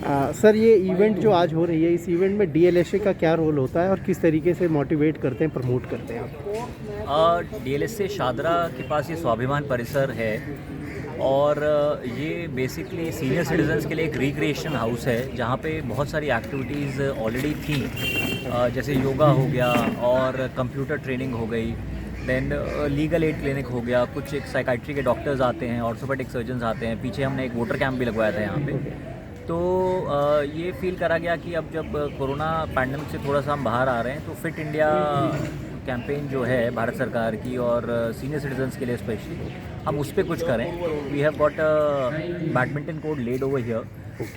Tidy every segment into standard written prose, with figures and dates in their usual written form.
Sir ये event जो आज हो रही है, इस इवेंट में डीएलएसए का क्या रोल होता है और किस तरीके से मोटिवेट करते हैं, प्रमोट करते हैं आप? डीएलएसए शादरा के पास ये स्वाभिमान परिसर है और ये बेसिकली सीनियर सिटीजन्स के लिए एक रिक्रिएशन हाउस है जहाँ पे बहुत सारी एक्टिविटीज़ ऑलरेडी थी, जैसे योगा हो गया और कंप्यूटर ट्रेनिंग हो गई, देन लीगल एड क्लिनिक हो गया, कुछ एक साइकाइट्री के डॉक्टर्स आते हैं, ऑर्थोपेडिक सर्जन्स आते हैं, पीछे हमने एक वोटर कैंप भी लगवाया था यहाँ पे। तो ये फील करा गया कि अब जब कोरोना पैंडमिक से थोड़ा सा हम बाहर आ रहे हैं तो फिट इंडिया कैंपेन जो है भारत सरकार की और सीनियर सिटीजन्स के लिए स्पेशली हम उस पर कुछ करें। तो we have got a badminton court laid over here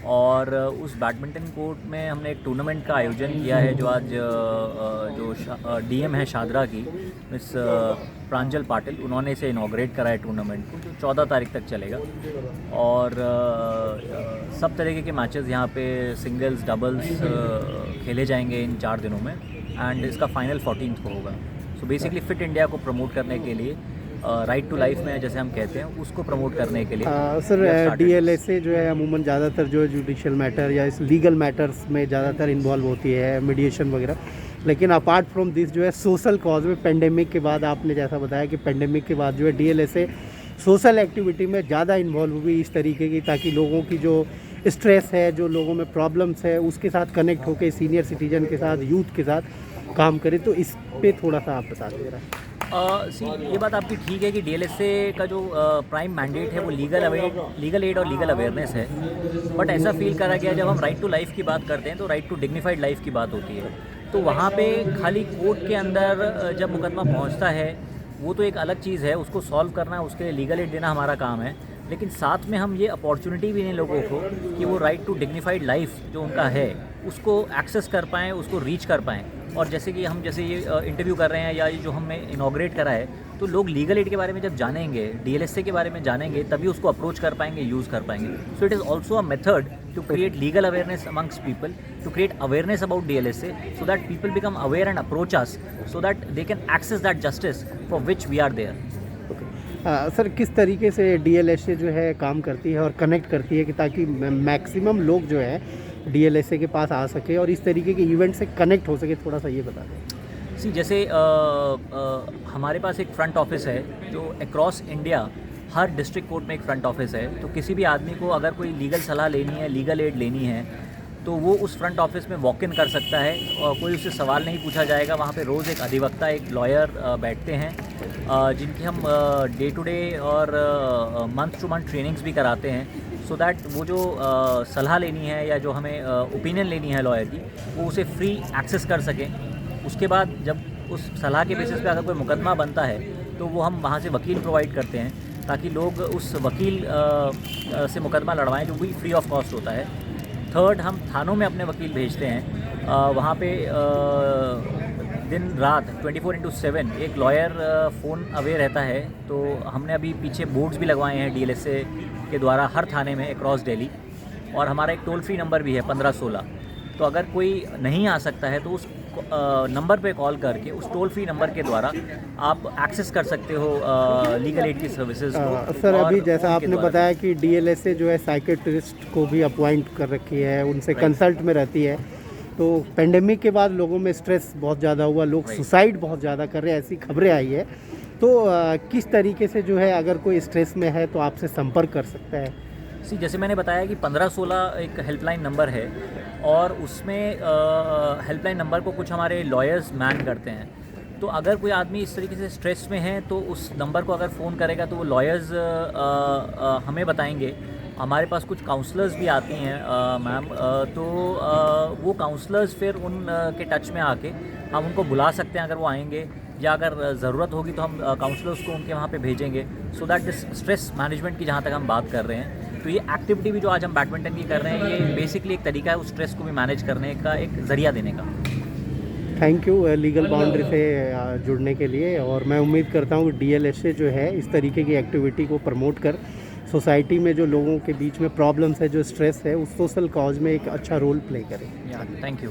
और उस बैडमिंटन कोर्ट में हमने एक टूर्नामेंट का आयोजन किया है जो आज जो डीएम है शादरा की मिस प्रांजल पाटिल, उन्होंने इसे इनॉग्रेट करा है टूर्नामेंट को, जो 14 तारीख तक चलेगा। और सब तरीके के मैचेस यहाँ पे सिंगल्स डबल्स खेले जाएंगे इन 4 दिनों में एंड इसका फाइनल 14th को होगा। सो बेसिकली फिट इंडिया को प्रमोट करने के लिए, राइट टू लाइफ में जैसे हम कहते हैं, उसको प्रमोट करने के लिए सर डीएलएसए जो है अमूमन ज़्यादातर जो है जुडिशियल मैटर या इस लीगल मैटर्स में ज़्यादातर इन्वॉल्व होती है, मीडिएशन वगैरह। लेकिन अपार्ट फ्रॉम दिस जो है सोशल कॉज में पेंडेमिक के बाद आपने जैसा बताया कि पेंडेमिक के बाद जो है डीएलएसए सोशल एक्टिविटी में ज़्यादा इन्वॉल्व हुई इस तरीके की, ताकि लोगों की जो स्ट्रेस है, जो लोगों में प्रॉब्लम्स है, उसके साथ कनेक्ट होकर सीनियर सिटीजन के साथ, यूथ के साथ काम करे। तो इस पे थोड़ा सा आप बता दे रहा है। ये बात आपकी ठीक है कि डीएलएसए का जो प्राइम मैंडेट है वो लीगल एड और लीगल अवेयरनेस है, बट ऐसा फील करा गया जब हम राइट टू लाइफ की बात करते हैं तो राइट टू डिग्निफाइड लाइफ की बात होती है। तो वहाँ पे खाली कोर्ट के अंदर जब मुकदमा पहुँचता है वो तो एक अलग चीज़ है, उसको सॉल्व करना, उसके लिए लीगल एड देना हमारा काम है, लेकिन साथ में हम ये अपॉर्चुनिटी भी दें लोगों को कि वो राइट टू डिग्निफाइड लाइफ जो उनका है उसको एक्सेस कर पाएँ, उसको रीच कर पाएँ। और जैसे कि हम जैसे ये इंटरव्यू कर रहे हैं या ये जो हमने इनॉग्रेट करा है, तो लोग लीगल एड के बारे में जब जानेंगे, डीएलएसए के बारे में जानेंगे, तभी उसको अप्रोच कर पाएंगे, यूज़ कर पाएंगे। So it is also a method to create legal awareness amongst people, to create awareness about DLSA, so that people become aware and approach us, so that they can access that justice for which we are there. Sir किस तरीके से DLSA जो है काम करती है और connect करती है कि ताकि मैक्सिमम लोग जो है डीएलएसए के पास आ सके और इस तरीके के इवेंट से कनेक्ट हो सके, थोड़ा सा ये बता दें। जैसे हमारे पास एक फ्रंट ऑफिस है जो अक्रॉस इंडिया हर डिस्ट्रिक्ट कोर्ट में एक फ्रंट ऑफिस है। तो किसी भी आदमी को अगर कोई लीगल सलाह लेनी है, लीगल एड लेनी है, तो वो उस फ्रंट ऑफिस में वॉक इन कर सकता है और कोई उससे सवाल नहीं पूछा जाएगा। वहाँ पे रोज़ एक अधिवक्ता, एक लॉयर बैठते हैं जिनकी हम डे टू डे और मंथ टू मंथ ट्रेनिंग्स भी कराते हैं, सो दैट वो जो सलाह लेनी है या जो हमें ओपिनियन लेनी है लॉयर की, वो उसे फ्री एक्सेस कर सकें। उसके बाद जब उस सलाह के बेसिस पे अगर कोई मुकदमा बनता है तो वो हम वहाँ से वकील प्रोवाइड करते हैं ताकि लोग उस वकील से मुकदमा लड़वाएं, जो भी फ्री ऑफ कॉस्ट होता है। थर्ड, हम थानों में अपने वकील भेजते हैं, वहाँ पे दिन रात 24/7 एक लॉयर फ़ोन अवे रहता है। तो हमने अभी पीछे बोर्ड्स भी लगवाए हैं डीएलएसए के द्वारा हर थाने में अक्रॉस दिल्ली, और हमारा एक टोल फ्री नंबर भी है 1516। तो अगर कोई नहीं आ सकता है तो उस नंबर पे कॉल करके उस टोल फ्री नंबर के द्वारा आप एक्सेस कर सकते हो लीगल एड की सर्विसेज को। सर अभी जैसा आपने बताया कि डीएलएसए जो है साइकेट्रिस्ट को भी अपॉइंट कर रखी है, उनसे कंसल्ट में रहती है। तो पेंडेमिक के बाद लोगों में स्ट्रेस बहुत ज़्यादा हुआ, लोग सुसाइड बहुत ज़्यादा कर रहे हैं, ऐसी खबरें आई है। तो किस तरीके से जो है अगर कोई स्ट्रेस में है तो आपसे संपर्क कर सकता है? जैसे मैंने बताया कि 1516 एक हेल्पलाइन नंबर है और उसमें हेल्पलाइन नंबर को कुछ हमारे लॉयर्स मैन करते हैं। तो अगर कोई आदमी इस तरीके से स्ट्रेस में है तो उस नंबर को अगर फ़ोन करेगा तो वो लॉयर्स हमें बताएंगे। हमारे पास कुछ काउंसलर्स भी आती हैं मैम, तो वो काउंसलर्स फिर उन के टच में आके हम उनको बुला सकते हैं अगर वो आएंगे, या अगर ज़रूरत होगी तो हम काउंसलर्स को उनके वहाँ पे भेजेंगे, so that this stress management की जहाँ तक हम बात कर रहे हैं। तो ये एक्टिविटी भी जो आज हम बैडमिंटन की कर रहे हैं, ये बेसिकली एक तरीका है उस स्ट्रेस को भी मैनेज करने का, एक ज़रिया देने का। थैंक यू लीगल बाउंड्री से जुड़ने के लिए, और मैं उम्मीद करता हूँ कि डीएलएसए जो है इस तरीके की एक्टिविटी को प्रमोट कर सोसाइटी में जो लोगों के बीच में प्रॉब्लम्स है, जो स्ट्रेस है, उस सोशल कॉज में एक अच्छा रोल प्ले करे। Thank you.